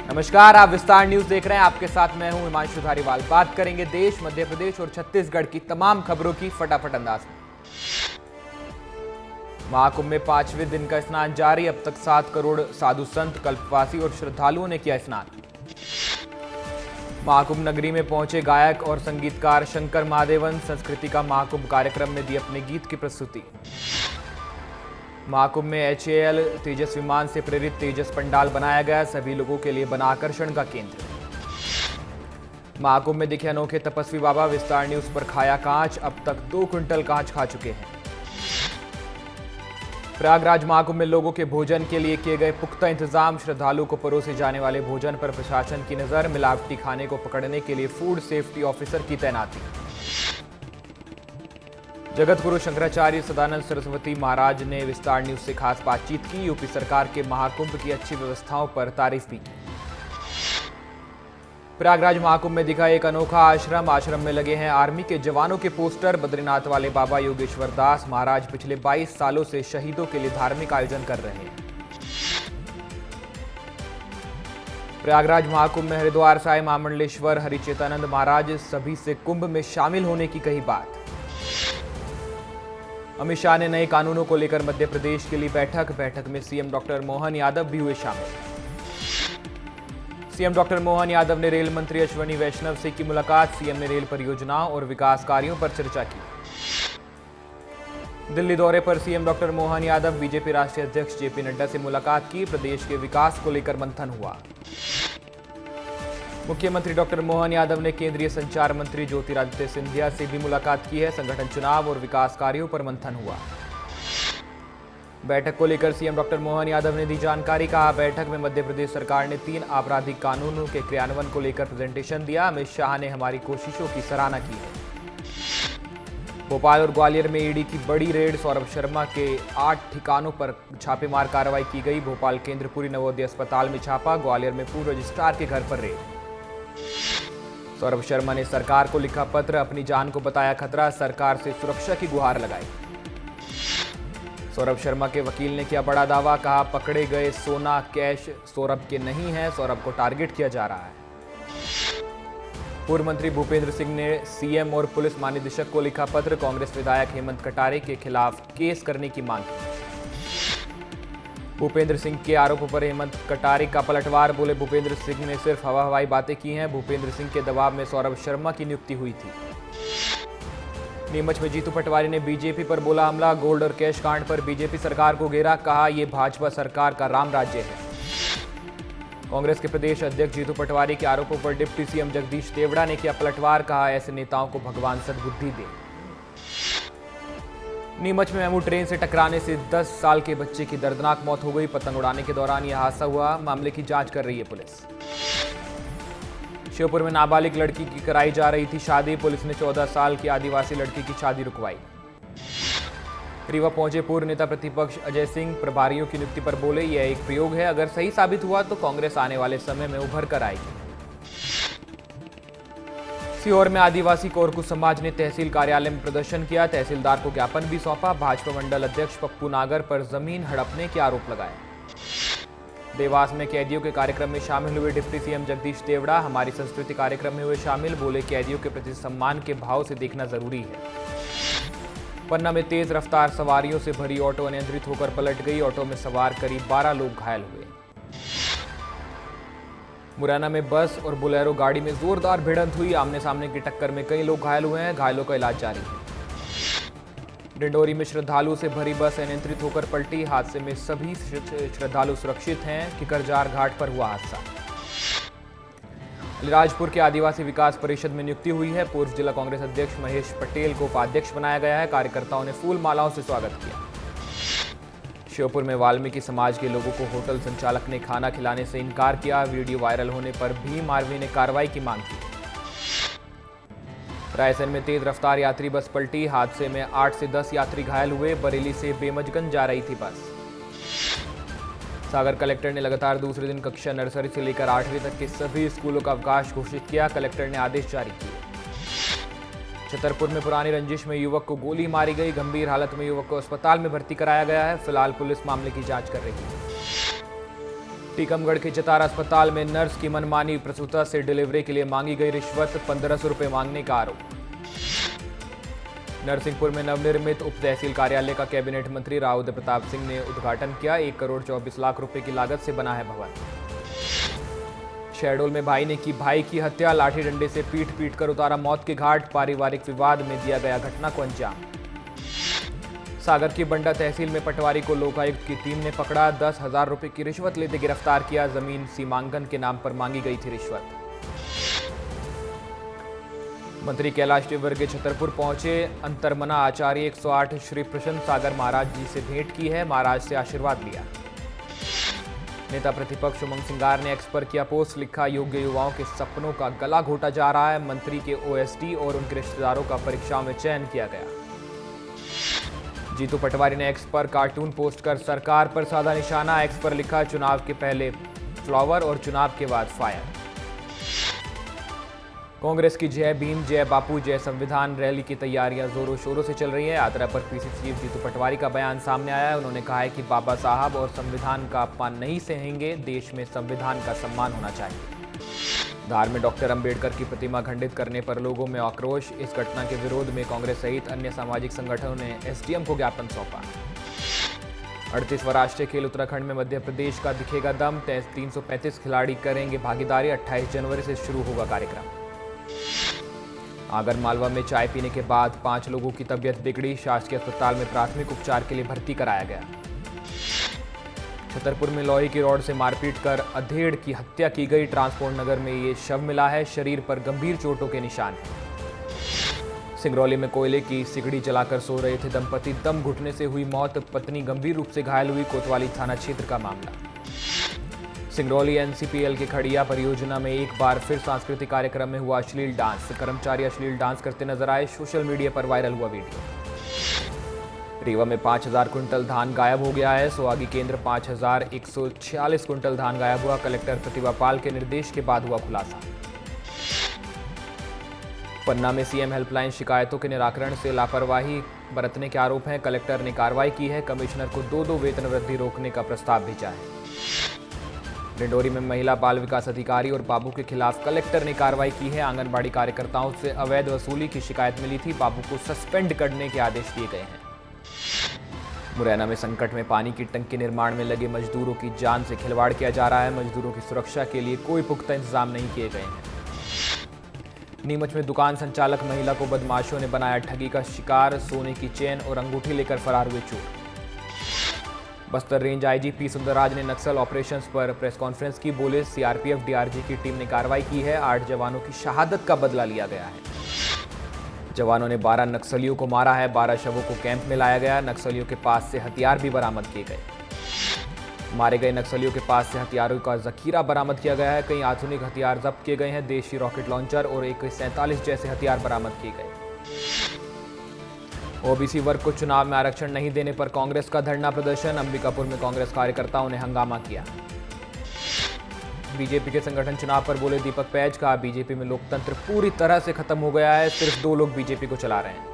नमस्कार, आप विस्तार न्यूज देख रहे हैं। आपके साथ मैं हूं हिमांशु धारीवाल। बात करेंगे देश, मध्य प्रदेश और छत्तीसगढ़ की तमाम खबरों की फटाफट अंदाज में। महाकुंभ में 5वें दिन का स्नान जारी। अब तक 7 करोड़ साधु संत, कल्पवासी और श्रद्धालुओं ने किया स्नान। महाकुंभ नगरी में पहुंचे गायक और संगीतकार शंकर महादेवन। संस्कृति का महाकुंभ कार्यक्रम में दी अपने गीत की प्रस्तुति। महाकुंभ में HAL तेजस विमान से प्रेरित तेजस पंडाल बनाया गया। सभी लोगों के लिए बना आकर्षण का केंद्र। महाकुंभ में दिखे अनोखे तपस्वी बाबा। विस्तार न्यूज पर खाया कांच। अब तक 2 क्विंटल कांच खा चुके हैं। प्रयागराज महाकुंभ में लोगों के भोजन के लिए किए गए पुख्ता इंतजाम। श्रद्धालुओं को परोसे जाने वाले भोजन पर प्रशासन की नजर। मिलावटी खाने को पकड़ने के लिए फूड सेफ्टी ऑफिसर की तैनाती। जगत गुरु शंकराचार्य सदानंद सरस्वती महाराज ने विस्तार न्यूज से खास बातचीत की। यूपी सरकार के महाकुंभ की अच्छी व्यवस्थाओं पर तारीफ भी की। प्रयागराज महाकुंभ में दिखा एक अनोखा आश्रम में लगे हैं आर्मी के जवानों के पोस्टर। बद्रीनाथ वाले बाबा योगेश्वर दास महाराज पिछले 22 सालों से शहीदों के लिए धार्मिक आयोजन कर रहे हैं। प्रयागराज महाकुंभ में हरिद्वार साई महामंडलेश्वर हरिचेतानंद महाराज सभी से कुंभ में शामिल होने की कही बात। अमित शाह ने नए कानूनों को लेकर मध्य प्रदेश के लिए बैठक में सीएम डॉक्टर मोहन यादव भी हुए शामिल। सीएम डॉक्टर मोहन यादव ने रेल मंत्री अश्विनी वैष्णव से की मुलाकात। सीएम ने रेल परियोजनाओं और विकास कार्यों पर चर्चा की। दिल्ली दौरे पर CM doctor Mohan Yadav BJP राष्ट्रीय अध्यक्ष जेपी नड्डा से मुलाकात की। प्रदेश के विकास को लेकर मंथन हुआ। मुख्यमंत्री डॉक्टर मोहन यादव ने केंद्रीय संचार मंत्री ज्योतिरादित्य सिंधिया से भी मुलाकात की है। संगठन, चुनाव और विकास कार्यों पर मंथन हुआ। बैठक को लेकर सीएम डॉक्टर मोहन यादव ने दी जानकारी। कहा, बैठक में मध्य प्रदेश सरकार ने 3 आपराधिक कानूनों के क्रियान्वयन को लेकर प्रेजेंटेशन दिया। अमित शाह ने हमारी कोशिशों की सराहना की है। भोपाल और ग्वालियर में ईडी की बड़ी रेड। सौरभ शर्मा के 8 ठिकानों पर छापेमार कार्रवाई की गई। भोपाल केंद्रपुरी नवोदय अस्पताल में छापा। ग्वालियर में पूर्व रजिस्ट्रार के घर पर रेड। सौरभ शर्मा ने सरकार को लिखा पत्र। अपनी जान को बताया खतरा। सरकार से सुरक्षा की गुहार लगाई। सौरभ शर्मा के वकील ने किया बड़ा दावा। कहा, पकड़े गए सोना कैश सौरभ के नहीं है। सौरभ को टारगेट किया जा रहा है। पूर्व मंत्री भूपेंद्र सिंह ने सीएम और पुलिस महानिदेशक को लिखा पत्र। कांग्रेस विधायक हेमंत कटारे के खिलाफ केस करने की मांग की। भूपेंद्र सिंह के आरोपों पर हेमंत कटारे का पलटवार। बोले, भूपेंद्र सिंह ने सिर्फ हवाई बातें की हैं। भूपेंद्र सिंह के दबाव में सौरभ शर्मा की नियुक्ति हुई थी। नीमच में जीतू पटवारी ने बीजेपी पर बोला हमला। गोल्ड और कैश कांड पर बीजेपी सरकार को घेरा। कहा, यह भाजपा सरकार का राम राज्य है। कांग्रेस के प्रदेश अध्यक्ष जीतू पटवारी के आरोपों पर डिप्टी सीएम जगदीश देवड़ा ने किया पलटवार। कहा, ऐसे नेताओं को भगवान सद्बुद्धि दे। नीमच में मेमू ट्रेन से टकराने से 10 साल के बच्चे की दर्दनाक मौत हो गई। पतंग उड़ाने के दौरान यह हादसा हुआ। मामले की जांच कर रही है पुलिस। श्योपुर में नाबालिग लड़की की कराई जा रही थी शादी। पुलिस ने 14 साल की आदिवासी लड़की की शादी रुकवाई। रीवा पहुंचे पूर्व नेता प्रतिपक्ष अजय सिंह। प्रभारियों की नियुक्ति पर बोले, यह एक प्रयोग है। अगर सही साबित हुआ तो कांग्रेस आने वाले समय में उभर कर आएगी। सीहोर में आदिवासी कोरकू समाज ने तहसील कार्यालय में प्रदर्शन किया। तहसीलदार को ज्ञापन भी सौंपा। भाजपा मंडल अध्यक्ष पप्पू नागर पर जमीन हड़पने के आरोप लगाए। देवास में कैदियों के कार्यक्रम में शामिल हुए डिप्टी सीएम जगदीश देवड़ा। हमारी संस्कृति कार्यक्रम में हुए शामिल। बोले, कैदियों के प्रति सम्मान के भाव से देखना जरूरी है। पन्ना में तेज रफ्तार सवारियों से भरी ऑटो अनियंत्रित होकर पलट गई। ऑटो में सवार करीब 12 लोग घायल हुए। मुरैना में बस और बोलेरो गाड़ी में जोरदार भिड़ंत हुई। आमने सामने की टक्कर में कई लोग घायल हुए हैं। घायलों का इलाज जारी है। डिंडोरी में श्रद्धालुओं से भरी बस अनियंत्रित होकर पलटी। हादसे में सभी श्रद्धालु सुरक्षित हैं। किकरजार घाट पर हुआ हादसा। अलीराजपुर के आदिवासी विकास परिषद में नियुक्ति हुई है। पूर्व जिला कांग्रेस अध्यक्ष महेश पटेल को उपाध्यक्ष बनाया गया है। कार्यकर्ताओं ने फूल मालाओं से स्वागत किया। श्योपुर में वाल्मीकि समाज के लोगों को होटल संचालक ने खाना खिलाने से इनकार किया। वीडियो वायरल होने पर भीम आर्मी ने कार्रवाई की मांग की। रायसेन में तेज रफ्तार यात्री बस पलटी। हादसे में 8 से 10 यात्री घायल हुए। बरेली से बेमजगंज जा रही थी बस। सागर कलेक्टर ने लगातार दूसरे दिन कक्षा नर्सरी से लेकर 8वीं तक के सभी स्कूलों का अवकाश घोषित किया। कलेक्टर ने आदेश जारी किए। छतरपुर में पुरानी रंजिश में युवक को गोली मारी गई। गंभीर हालत में युवक को अस्पताल में भर्ती कराया गया है। फिलहाल पुलिस मामले की जांच कर रही है। टीकमगढ़ के जतारा अस्पताल में नर्स की मनमानी, प्रसूता से डिलीवरी के लिए मांगी गई रिश्वत, 1500 रुपये मांगने का आरोप। नरसिंहपुर में नवनिर्मित उप तहसील कार्यालय का कैबिनेट मंत्री राव उदय प्रताप सिंह ने उद्घाटन किया। 1 करोड़ 24 लाख रुपए की लागत से बना है भवन। शहडोल में भाई ने की भाई की हत्या, लाठी डंडे से पीट कर उतारा मौत के घाट, पारिवारिक विवाद में दिया गया घटना को अंजाम। सागर की बंडा तहसील में पटवारी को लोकायुक्त की टीम ने पकड़ा, 10,000 रुपए की रिश्वत लेते गिरफ्तार किया। जमीन सीमांकन के नाम पर मांगी गई थी रिश्वत। मंत्री कैलाश विवर्गीय छतरपुर पहुंचे, अंतरमना आचार्य 108 श्री प्रसन्न सागर महाराज जी से भेंट की है, महाराज से आशीर्वाद लिया। नेता प्रतिपक्ष उमंग सिंगार ने एक्स पर किया पोस्ट, लिखा योग्य युवाओं के सपनों का गला घोटा जा रहा है, मंत्री के ओएसडी और उनके रिश्तेदारों का परीक्षाओं में चयन किया गया। जीतू पटवारी ने एक्स पर कार्टून पोस्ट कर सरकार पर साधा निशाना, एक्स पर लिखा चुनाव के पहले फ्लावर और चुनाव के बाद फायर। कांग्रेस की जय भीम जय बापू जय संविधान रैली की तैयारियां जोरों शोरों से चल रही है। यात्रा पर पीसीसी चीफ जीतू पटवारी का बयान सामने आया है। उन्होंने कहा है कि बाबा साहब और संविधान का अपमान नहीं सहेंगे, देश में संविधान का सम्मान होना चाहिए। धार में डॉक्टर अंबेडकर की प्रतिमा खंडित करने पर लोगों में आक्रोश, इस घटना के विरोध में कांग्रेस सहित अन्य सामाजिक संगठनों ने एसडीएम को ज्ञापन सौंपा। 38वां राष्ट्रीय खेल उत्तराखंड में मध्य प्रदेश का दिखेगा दम, 335 खिलाड़ी करेंगे भागीदारी, 28 जनवरी से शुरू होगा कार्यक्रम। आगर मालवा में चाय पीने के बाद 5 लोगों की तबीयत बिगड़ी, शासकीय अस्पताल में प्राथमिक उपचार के लिए भर्ती कराया गया। छतरपुर में लोहे की रॉड से मारपीट कर अधेड़ की हत्या की गई, ट्रांसपोर्ट नगर में ये शव मिला है, शरीर पर गंभीर चोटों के निशान हैं। सिंगरौली में कोयले की सिगड़ी जलाकर सो रहे थे दंपति, दम घुटने से हुई मौत, पत्नी गंभीर रूप से घायल हुई, कोतवाली थाना क्षेत्र का मामला। सिंगरौली एनसीपीएल के खड़िया परियोजना में एक बार फिर सांस्कृतिक कार्यक्रम में हुआ अश्लील डांस, कर्मचारी अश्लील डांस करते नजर आए, सोशल मीडिया पर वायरल हुआ वीडियो। रीवा में 5,000 कुंटल धान गायब हो गया है, सोहागी केंद्र 5,146 कुंटल धान गायब हुआ, कलेक्टर प्रतिभा पाल के निर्देश के बाद हुआ खुलासा। पन्ना में सीएम हेल्पलाइन शिकायतों के निराकरण से लापरवाही बरतने के आरोप हैं, कलेक्टर ने कार्रवाई की है, कमिश्नर को 2 वेतन वृद्धि रोकने का प्रस्ताव भेजा है। डिंडोरी में महिला बाल विकास अधिकारी और बाबू के खिलाफ कलेक्टर ने कार्रवाई की है, आंगनबाड़ी कार्यकर्ताओं से अवैध वसूली की शिकायत मिली थी, बाबू को सस्पेंड करने के आदेश दिए गए हैं। मुरैना में संकट में पानी की टंकी निर्माण में लगे मजदूरों की जान से खिलवाड़ किया जा रहा है, मजदूरों की सुरक्षा के लिए कोई पुख्ता इंतजाम नहीं किए गए हैं। नीमच में दुकान संचालक महिला को बदमाशों ने बनाया ठगी का शिकार, सोने की चेन और अंगूठी लेकर फरार हुए चोर। बस्तर रेंज आईजीपी सुंदरराज ने नक्सल ऑपरेशंस पर प्रेस कॉन्फ्रेंस की, बोले सीआरपीएफ डीआरजी की टीम ने कार्रवाई की है, 8 जवानों की शहादत का बदला लिया गया है। जवानों ने 12 नक्सलियों को मारा है, 12 शवों को कैंप में लाया गया, नक्सलियों के पास से हथियार भी बरामद किए गए। मारे गए नक्सलियों के पास से हथियारों का जखीरा बरामद किया गया है, कई आधुनिक हथियार जब्त किए गए हैं, देशी रॉकेट लॉन्चर और AK-47 जैसे हथियार बरामद किए गए। ओबीसी वर्ग को चुनाव में आरक्षण नहीं देने पर कांग्रेस का धरना प्रदर्शन, अंबिकापुर में कांग्रेस कार्यकर्ताओं ने हंगामा किया। बीजेपी के संगठन चुनाव पर बोले दीपक पैज, कहा बीजेपी में लोकतंत्र पूरी तरह से खत्म हो गया है, सिर्फ 2 लोग बीजेपी को चला रहे हैं।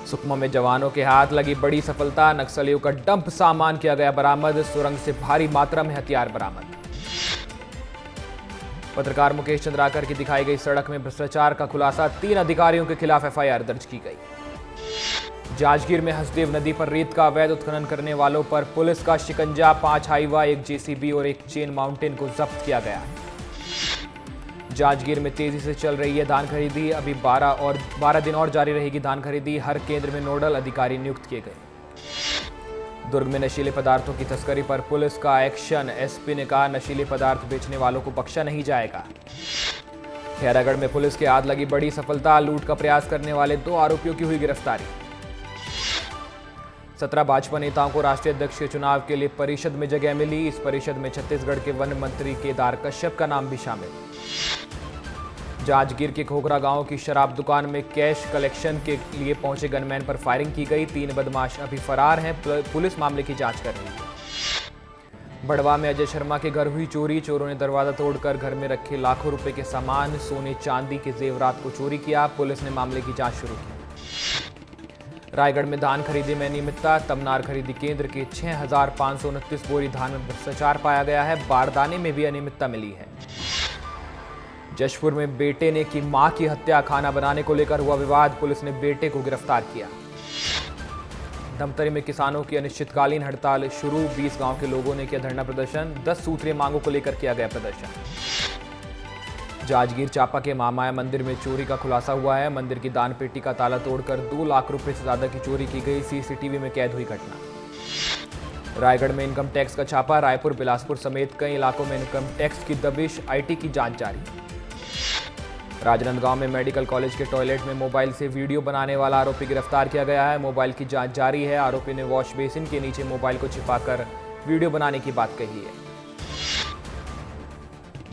सुकमा में जवानों के हाथ लगी बड़ी सफलता, नक्सलियों का डंप सामान किया गया बरामद, सुरंग से भारी मात्रा में हथियार बरामद। पत्रकार मुकेश चंद्राकर की दिखाई गई सड़क में भ्रष्टाचार का खुलासा, 3 अधिकारियों के खिलाफ एफआईआर दर्ज की गई। जांजगीर में हसदेव नदी पर रेत का अवैध उत्खनन करने वालों पर पुलिस का शिकंजा, 5 हाईवा, 1 जेसीबी और 1 चेन माउंटेन को जब्त किया गया। जांजगीर में तेजी से चल रही है धान खरीदी, अभी 12 दिन और जारी रहेगी धान खरीदी, हर केंद्र में नोडल अधिकारी नियुक्त किए गए। दुर्ग में नशीले पदार्थों की तस्करी पर पुलिस का एक्शन, एसपी ने कहा नशीले पदार्थ बेचने वालों को बख्शा नहीं जाएगा। खैरागढ़ में पुलिस के हाथ लगी बड़ी सफलता, लूट का प्रयास करने वाले 2 आरोपियों की हुई गिरफ्तारी। 17 भाजपा नेताओं को राष्ट्रीय अध्यक्ष के चुनाव के लिए परिषद में जगह मिली, इस परिषद में छत्तीसगढ़ के वन मंत्री केदार कश्यप का नाम भी शामिल। जांजगीर के खोखरा गांव की शराब दुकान में कैश कलेक्शन के लिए पहुंचे गनमैन पर फायरिंग की गई, 3 बदमाश अभी फरार हैं, पुलिस मामले की जांच कर रही है। बड़वा में अजय शर्मा के घर हुई चोरी, चोरों ने दरवाजा तोड़कर घर में रखे लाखों रुपए के सामान, सोने चांदी के जेवरात को चोरी किया, पुलिस ने मामले की जांच शुरू की। रायगढ़ में धान खरीदी में अनियमितता, तमनार खरीदी केंद्र के 6,529 बोरी धान में भ्रष्टाचार पाया गया है। बारदाने में भी अनियमितता मिली है। जशपुर में बेटे ने की मां की हत्या, खाना बनाने को लेकर हुआ विवाद, पुलिस ने बेटे को गिरफ्तार किया। धमतरी में किसानों की अनिश्चितकालीन हड़ताल शुरू, 20 गांव के लोगों ने किया धरना प्रदर्शन, 10 सूत्रीय मांगों को लेकर किया गया प्रदर्शन। जांजगीर चांपा के महामाया मंदिर में चोरी का खुलासा हुआ है। मंदिर की दान पेटी का ताला तोड़कर 2 लाख रुपए से ज्यादा की चोरी की गई, सीसीटीवी में कैद हुई घटना। रायगढ़ में इनकम टैक्स का छापा, रायपुर, बिलासपुर समेत कई इलाकों में इनकम टैक्स की दबिश, आईटी की जांच जारी। राजनांदगांव में मेडिकल कॉलेज के टॉयलेट में मोबाइल से वीडियो बनाने वाला आरोपी गिरफ्तार किया गया है। मोबाइल की जांच जारी है। आरोपी ने वॉश बेसिन के नीचे मोबाइल को छिपाकर वीडियो बनाने की बात कही है।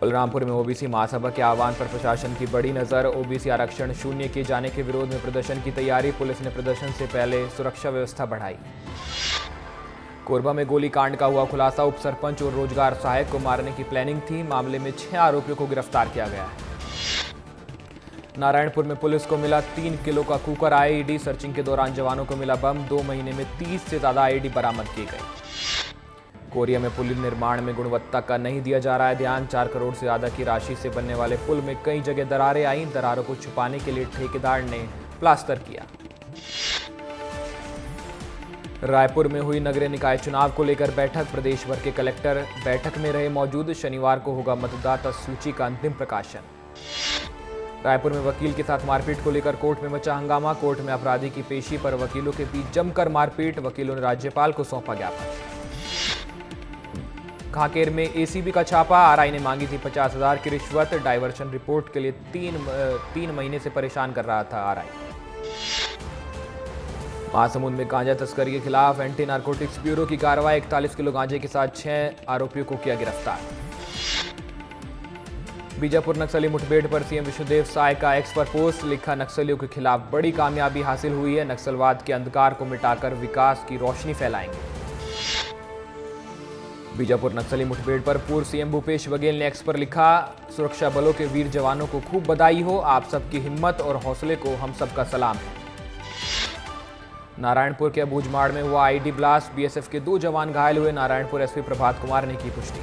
बलरामपुर में ओबीसी महासभा के आह्वान पर प्रशासन की बड़ी नजर, ओबीसी आरक्षण शून्य किए जाने के विरोध में प्रदर्शन की तैयारी, पुलिस ने प्रदर्शन से पहले सुरक्षा व्यवस्था बढ़ाई। कोरबा में गोलीकांड का हुआ खुलासा, उप सरपंच और रोजगार सहायक को मारने की प्लानिंग थी। मामले में 6 आरोपियों को गिरफ्तार किया गया है। नारायणपुर में पुलिस को मिला 3 किलो का कुकर आईईडी, सर्चिंग के दौरान जवानों को मिला बम, 2 महीने में 30 से ज्यादा आईईडी बरामद किए गए। कोरिया में पुल निर्माण में गुणवत्ता का नहीं दिया जा रहा है ध्यान, 4 करोड़ से ज्यादा की राशि से बनने वाले पुल में कई जगह दरारें आईं, दरारों को छुपाने के लिए ठेकेदार ने प्लास्टर किया। रायपुर में हुई नगरीय निकाय चुनाव को लेकर बैठक, प्रदेश भर के कलेक्टर बैठक में रहे मौजूद, शनिवार को होगा मतदाता सूची का अंतिम प्रकाशन। रायपुर में वकील के साथ मारपीट को लेकर कोर्ट में मचा हंगामा, कोर्ट में अपराधी की पेशी पर वकीलों के बीच जमकर मारपीट, वकीलों ने राज्यपाल को सौंपा ज्ञापन। कांकेर में एसीबी का छापा, आरआई ने मांगी थी 50,000 की रिश्वत, डायवर्शन रिपोर्ट के लिए 3 महीने से परेशान कर रहा था आरआई। महासमुंद में गांजा तस्करी के खिलाफ एंटी नारकोटिक्स ब्यूरो की कार्रवाई, 41 किलो गांजे के साथ 6 आरोपियों को किया गिरफ्तार। बीजापुर नक्सली मुठभेड़ पर सीएम विष्णुदेव साय का एक्स पर पोस्ट, लिखा नक्सलियों के खिलाफ बड़ी कामयाबी हासिल हुई है, नक्सलवाद के अंधकार को मिटाकर विकास की रोशनी फैलाएंगे। बीजापुर नक्सली मुठभेड़ पर पूर्व सीएम भूपेश बघेल ने एक्स पर लिखा, सुरक्षा बलों के वीर जवानों को खूब बधाई हो, आप सबकी हिम्मत और हौसले को हम सबका सलाम है। नारायणपुर के अबूझमाड़ में हुआ आईडी ब्लास्ट, बीएसएफ के 2 जवान घायल हुए, नारायणपुर एसपी प्रभात कुमार ने की पुष्टि।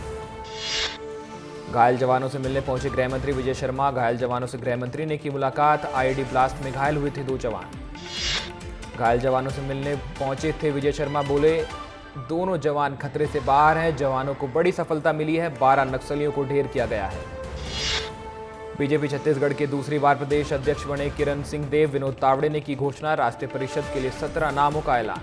घायल जवानों से मिलने पहुंचे गृहमंत्री विजय शर्मा, घायल जवानों से गृहमंत्री ने की मुलाकात, आईडी ब्लास्ट में घायल हुए थे 2 जवान। घायल जवानों से मिलने पहुंचे थे विजय शर्मा, बोले दोनों जवान खतरे से बाहर हैं, जवानों को बड़ी सफलता मिली है, 12 नक्सलियों को ढेर किया गया है। बीजेपी छत्तीसगढ़ के दूसरी बार प्रदेश अध्यक्ष बने किरण सिंह देव, विनोद तावड़े ने की घोषणा, राष्ट्रीय परिषद के लिए 17 नामों का ऐलान।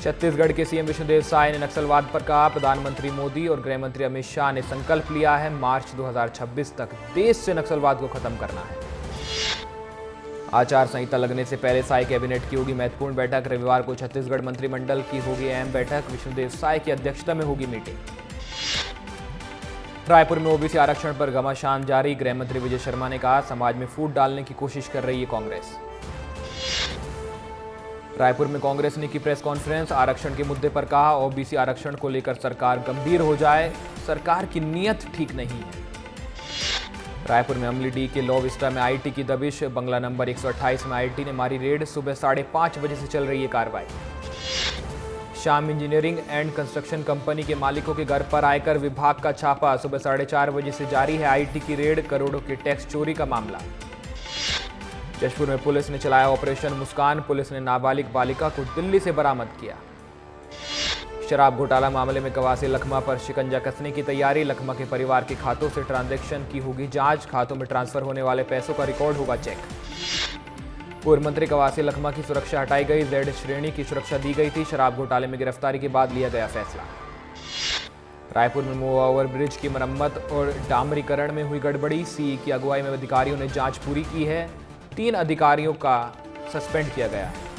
छत्तीसगढ़ के सीएम विष्णुदेव साय ने नक्सलवाद पर कहा, प्रधानमंत्री मोदी और गृहमंत्री अमित शाह ने संकल्प लिया है, मार्च 2026 तक देश से नक्सलवाद को खत्म करना है। आचार संहिता लगने से पहले साय कैबिनेट की होगी महत्वपूर्ण बैठक, रविवार को छत्तीसगढ़ मंत्रिमंडल की होगी अहम बैठक, विष्णुदेव साय की अध्यक्षता में होगी मीटिंग। रायपुर में ओबीसी आरक्षण पर घमासान जारी, गृहमंत्री विजय शर्मा ने कहा, समाज में फूट डालने की कोशिश कर रही है कांग्रेस। रायपुर में कांग्रेस ने की प्रेस कॉन्फ्रेंस, आरक्षण के मुद्दे पर कहा, ओबीसी आरक्षण को लेकर सरकार गंभीर हो जाए, सरकार की नीयत ठीक नहीं है। रायपुर में अमलीडीह के लॉ विस्टा में आईटी की दबिश, बंगला नंबर 128 में आईटी ने मारी रेड, सुबह 5:30 बजे से चल रही है कार्रवाई। Shyam engineering and construction company के मालिकों के घर पर आयकर विभाग का छापा, सुबह 4:30 बजे से जारी है आईटी की रेड, करोड़ों के टैक्स चोरी का मामला। जशपुर में पुलिस ने चलाया ऑपरेशन मुस्कान, पुलिस ने नाबालिग बालिका को दिल्ली से बरामद किया। शराब घोटाला मामले में कवासी लखमा पर शिकंजा कसने की तैयारी, लखमा के परिवार के खातों से ट्रांजैक्शन की होगी जांच, खातों में ट्रांसफर होने वाले पैसों का रिकॉर्ड होगा चेक। पूर्व मंत्री कवासी लखमा की सुरक्षा हटाई गई, जेड श्रेणी की सुरक्षा दी गई थी, शराब घोटाले में गिरफ्तारी के बाद लिया गया फैसला। रायपुर में मूव ओवर ब्रिज की मरम्मत और डामरीकरण में हुई गड़बड़ी, सीई की अगुवाई में अधिकारियों ने जांच पूरी की है, 3 अधिकारियों का सस्पेंड किया गया है।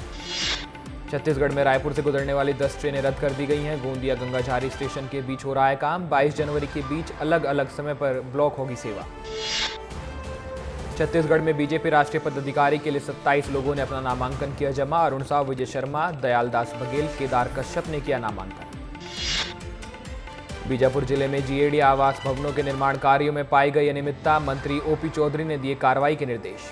छत्तीसगढ़ में रायपुर से गुजरने वाली 10 ट्रेनें रद्द कर दी गई हैं, गोंदिया गंगाझारी स्टेशन के बीच हो रहा है काम, 22 जनवरी के बीच अलग अलग समय पर ब्लॉक होगी सेवा। छत्तीसगढ़ में बीजेपी राष्ट्रीय पदाधिकारी के लिए 27 लोगों ने अपना नामांकन किया जमा, अरुण साव, विजय शर्मा, दयालदास बघेल, केदार कश्यप ने किया नामांकन। बीजापुर जिले में जीएडी आवास भवनों के निर्माण कार्यों में पाई गई अनियमितता, मंत्री ओपी चौधरी ने दिए कार्रवाई के निर्देश।